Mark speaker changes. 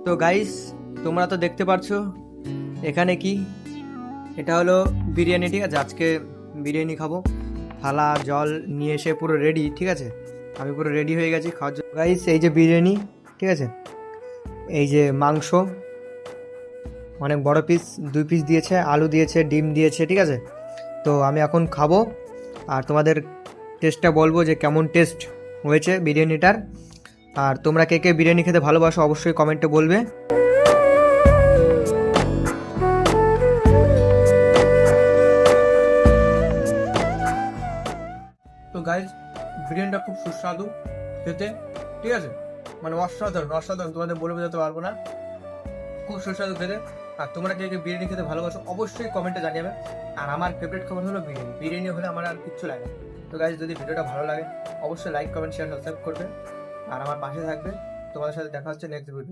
Speaker 1: তো গাইস, তোমরা তো দেখতে পাচ্ছ এখানে কি, এটা হলো বিরিয়ানি। ঠিক আছে, আজকে বিরিয়ানি খাবো। থালা জল নিয়ে এসে পুরো রেডি। ঠিক আছে, আমি পুরো রেডি হয়ে গেছি খাওয়ার জন্য। গাইস, এই যে বিরিয়ানি, ঠিক আছে, এই যে মাংস, অনেক বড় পিস, 2 পিস দিয়েছে, আলু দিয়েছে, ডিম দিয়েছে। ঠিক আছে, তো আমি এখন খাবো আর তোমাদের টেস্টটা বলবো যে কেমন টেস্ট হয়েছে বিরিয়ানিটার। আর তোমরা কে কে বিরিয়ানি খেতে ভালোবাসো অবশ্যই কমেন্টে বলবে। তো গাইজ, বিরিয়ানিটা খুব সুস্বাদু খেতে। ঠিক আছে, মানে অসাধারণ অসাধারণ, তোমাদের বলে বোঝাতে পারবো না, খুব সুস্বাদু খেতে। আর তোমরা কে কে বিরিয়ানি খেতে ভালোবাসো অবশ্যই কমেন্টে জানিয়ে। আর আমার ফেভারিট খাবার হলো বিরিয়ানি। বিরিয়ানি হলে আমার আর কিচ্ছু লাগে না। তো গাইজ, যদি ভিডিওটা ভালো লাগে অবশ্যই লাইক কমেন্ট শেয়ার সাবস্ক্রাইব করবে আর আমার পাশে থাকবে। তোমাদের সাথে দেখা হচ্ছে নেক্সট ভিডিও।